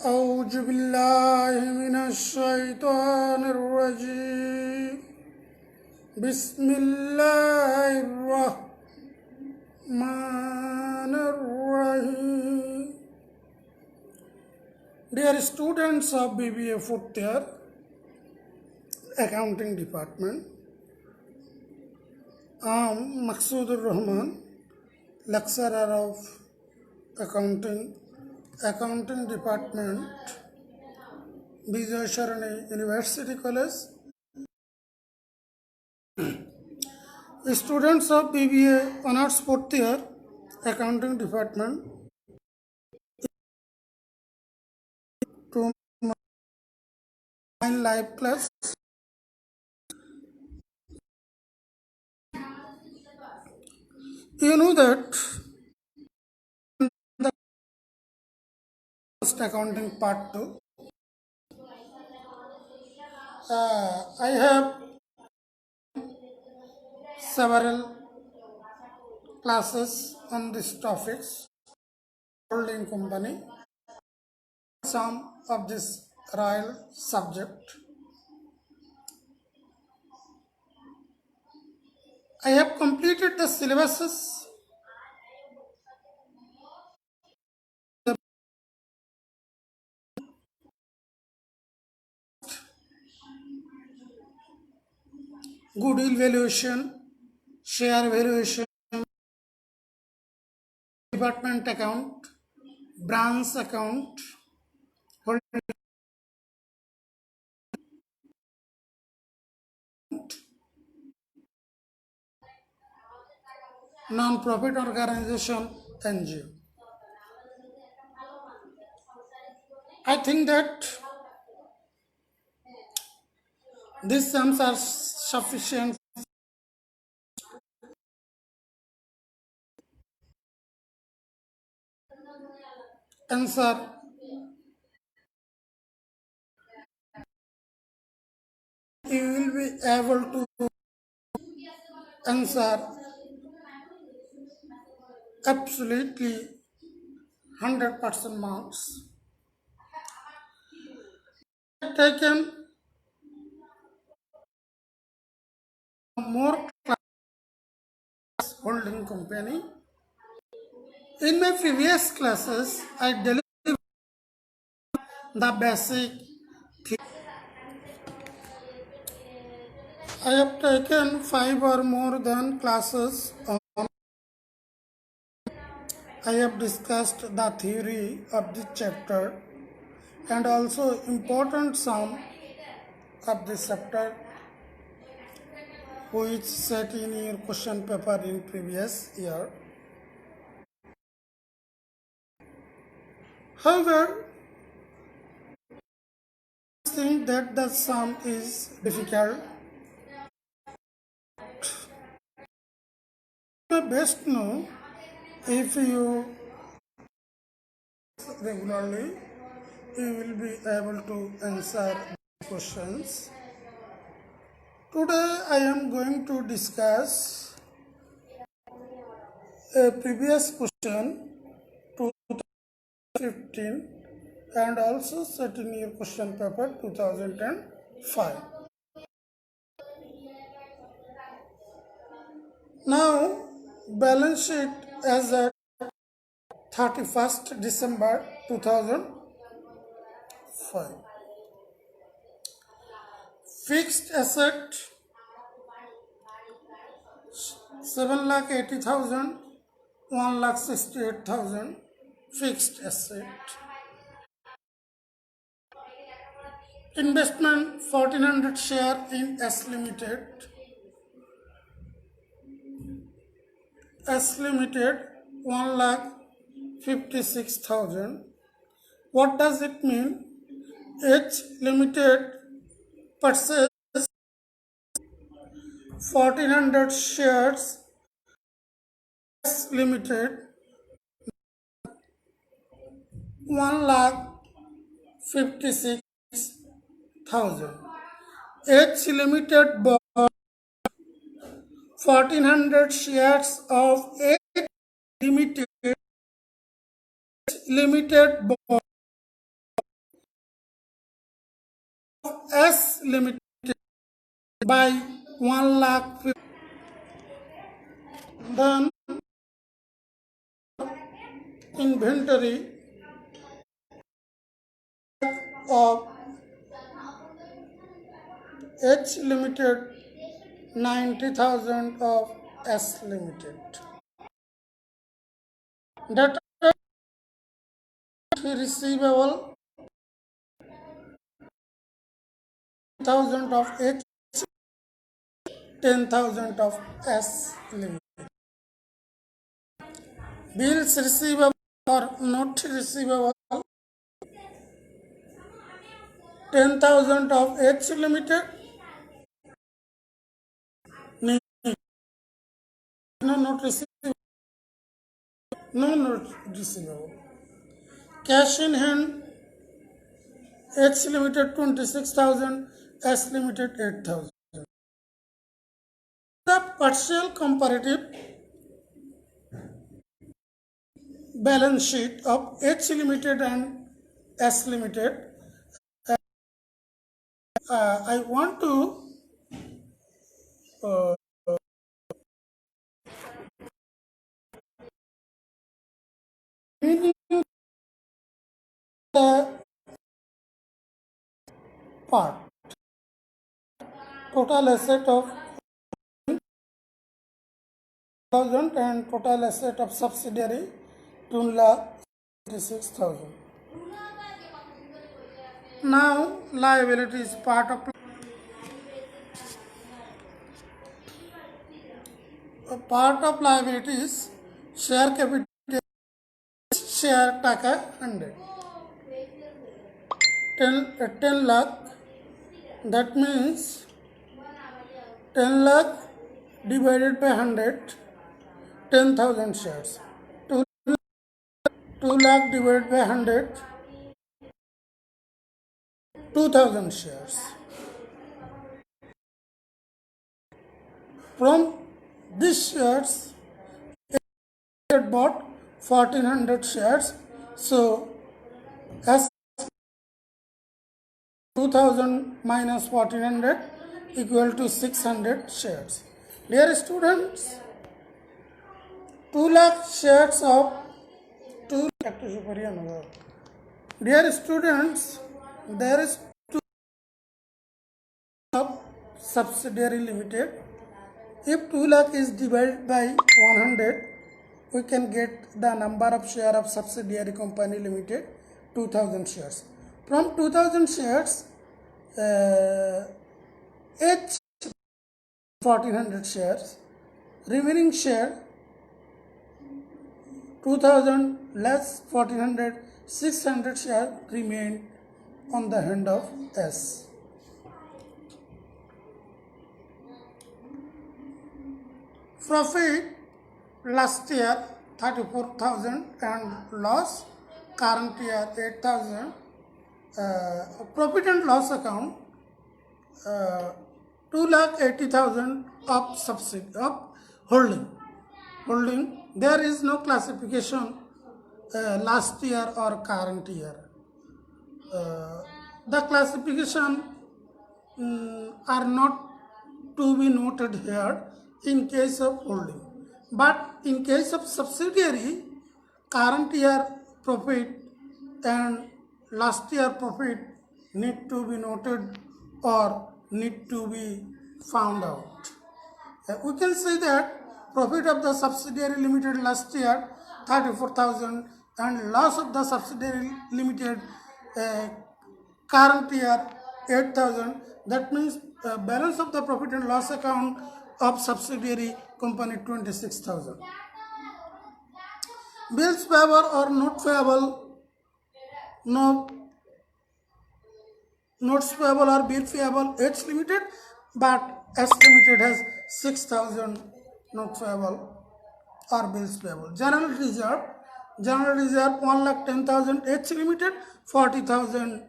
أعوذ بالله من الشيطان الرجيم بسم الله الرحمن الرحيم. Dear students of BBA fourth year accounting department, I am Maqsudur Rahman, lecturer of accounting department, Vijay Sharani University College. Students of BBA honors fourth year accounting department, to my live class. You know that the first accounting part 2, I have several classes on these topics. Holding company, some of this royal subject. I have completed the syllabuses. Goodwill valuation, share valuation, department account, branch account, holding non-profit organization, NGO. I think that these sums are sufficient. Answer. You will be able to answer absolutely 100% marks. Taken more class holding company. In my previous classes, I delivered the basic. I have taken 5 or more than classes on. I have discussed the theory of this chapter and also important sum of this chapter, which set in your question paper in previous year. However, I think that the sum is difficult. My best know if you regularly, you will be able to answer questions. Today I am going to discuss a previous question 2015 and also set in your question paper 2005. Now balance sheet as at 31st December 2005. Fixed asset 7,80,000, 1,68,000 fixed asset. Investment 1400 share in S Limited. S Limited 1,56,000. What does it mean? H Limited purchased 1400 shares. S Limited 1,56,000. H Limited bought 1400 shares of H Limited. Limited bought S Limited by 1 lakh. Then inventory of H Limited 90,000 of S Limited. That receivable 1,000 of H, 10,000 of S Limited. Bills receivable or not receivable 10,000 of H Limited. No, not receivable. No, not receivable. Cash in hand H Limited 26,000, S Limited 8,000. The partial comparative balance sheet of H Limited and S Limited. I want to read the part. Total asset of 1,000 and total asset of subsidiary 2,36,000. Now liability is part of liabilities share capital share taka 100 10 lakh, that means 10 lakh divided by 100 10,000 shares. 2 lakh divided by 100 2,000 shares. From these shares it bought 1,400 shares, so as 2,000 minus 1,400 equal to 600 shares. Dear students, 2 lakh shares of 2 lakh. Dear students, there is 2 of subsidiary limited. If 2 lakh is divided by 100, we can get the number of share of subsidiary company limited 2,000 shares. From 2,000 shares, H 1,400 shares, remaining share 2,000 less 1,400, 600 share remain on the hand of S. Profit last year 34,000 and loss current year 8,000. Profit and loss account 2,80,000 of subsidy of holding. There is no classification last year or current year. The classification are not to be noted here in case of holding, but in case of subsidiary, current year profit and last year profit need to be noted or need to be found out. We can say that profit of the subsidiary limited last year 34,000 and loss of the subsidiary limited current year 8,000. That means balance of the profit and loss account of subsidiary company 26,000. Bills payable or not payable, no notes payable or bill payable H Limited, but S Limited has 6,000 notes payable or bills payable. General reserve 1,10,000 H Limited, 40,000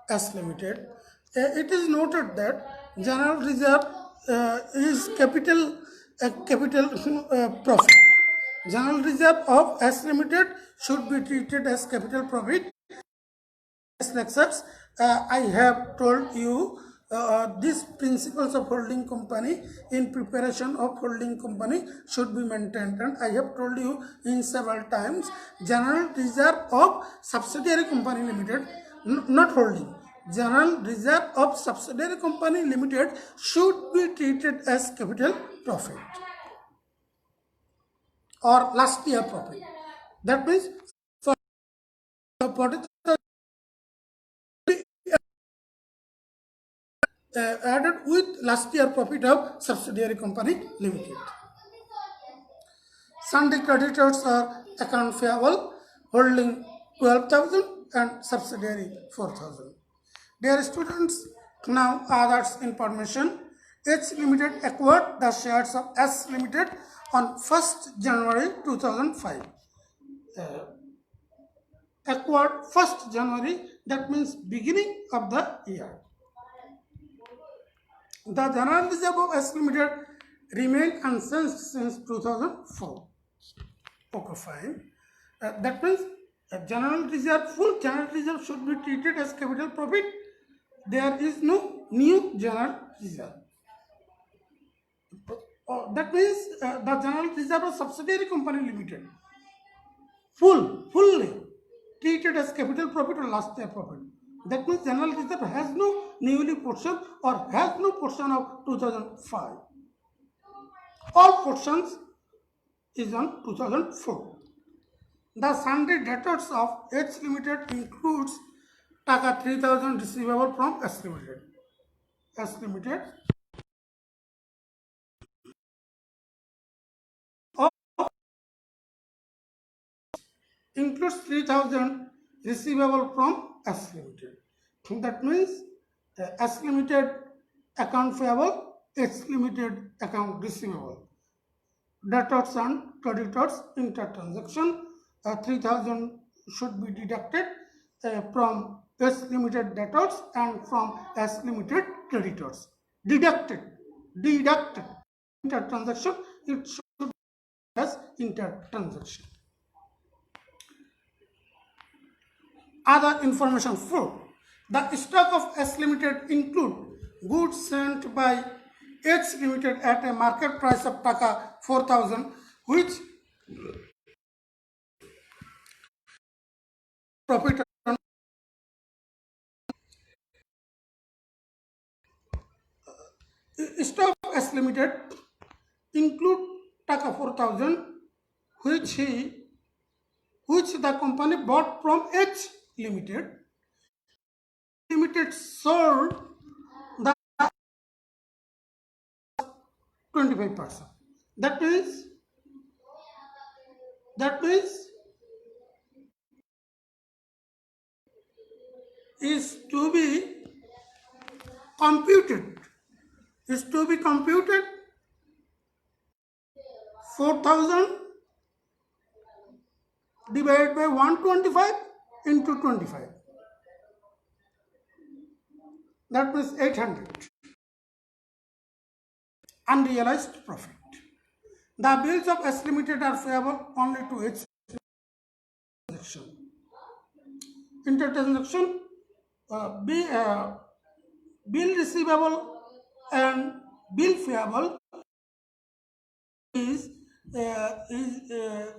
S Limited. It is noted that general reserve is capital profit. General reserve of S Limited should be treated as capital profit. Lectures I have told you these principles of holding company in preparation of holding company should be maintained, and I have told you in several times general reserve of subsidiary company limited, not holding, general reserve of subsidiary company limited should be treated as capital profit or last year profit. That means for added with last year profit of subsidiary company limited. Sundry creditors are account payable holding 12,000 and subsidiary 4,000. Dear students, now others information. H Limited acquired the shares of S Limited on 1st January 2005. Acquired 1st January, that means beginning of the year. The general reserve of S Limited remained unchanged since 2004. Okay, fine. That means general reserve, full general reserve should be treated as capital profit. There is no new general reserve. That means the general reserve of subsidiary company limited fully treated as capital profit or last year profit. That means general reserve has no newly portion or has no portion of 2005. All portions is on 2004. The sundry debtors of H Limited includes Taka 3,000 receivable from S Limited. S Limited includes 3,000 receivable from S Limited. That means S Limited account payable, H Limited account receivable. Debtors and creditors intertransaction, 3,000 should be deducted from S Limited debtors and from S Limited creditors. Deducted intertransaction, it should be as intertransaction. Other information 4. The stock of S Limited include goods sent by H Limited at a market price of Taka 4,000, which profit stock of S Limited include Taka 4,000, which the company bought from H Limited. Limited sold the 25%. That means is to be computed 4,000 divided by 125 into 25. That means 800. Unrealized profit. The bills of S Limited are payable only to its transaction. Intertransaction, bill receivable and bill payable is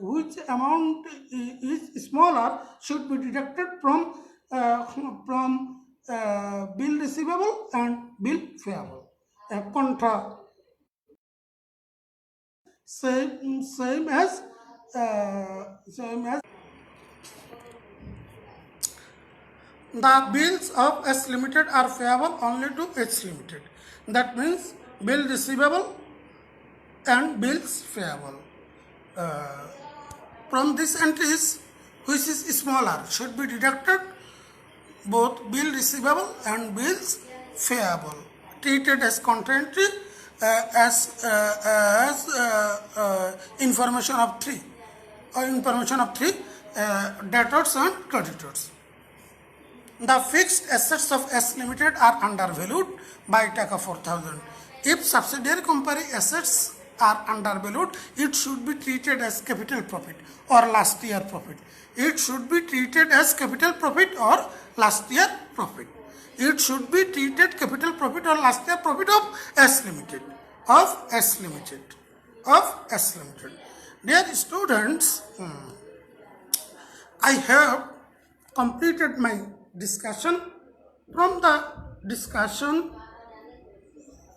which amount is smaller should be deducted from bill receivable and bill payable. Contra same as the bills of S Limited are payable only to H Limited. That means bill receivable and bills payable. From these entries, which is smaller, should be deducted both bill receivable and bills payable, treated as contra entry as information of three debtors and creditors. The fixed assets of S Limited are undervalued by Taka 4,000. If subsidiary company assets are undervalued, it should be treated as capital profit or last year profit. It should be treated as capital profit or last year profit. it should be treated capital profit or last year profit of S Limited. Of S Limited. Of S Limited. Dear students, I have completed my discussion. From the discussion,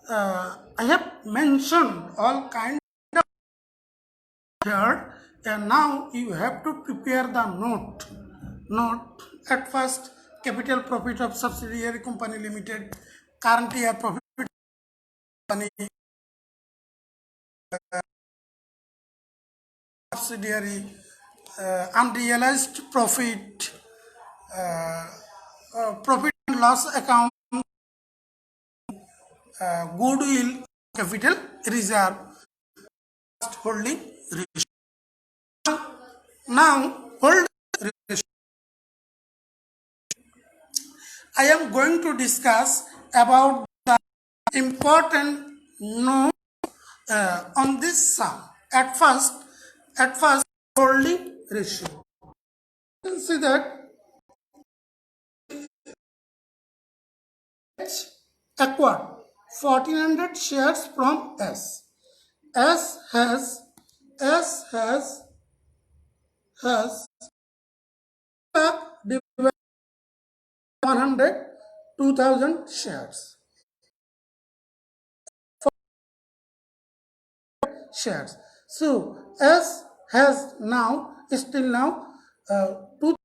I have mentioned all kinds of here, and now you have to prepare the note. At first, capital profit of subsidiary company limited, current year profit company subsidiary, unrealized profit, profit and loss account, goodwill, capital reserve, holding ratio. Now, hold ratio. I am going to discuss about the important note on this sum. At first, holding ratio. You can see that H acquired 1400 shares from S. S has divided 100 2000 shares. So S has now still now 2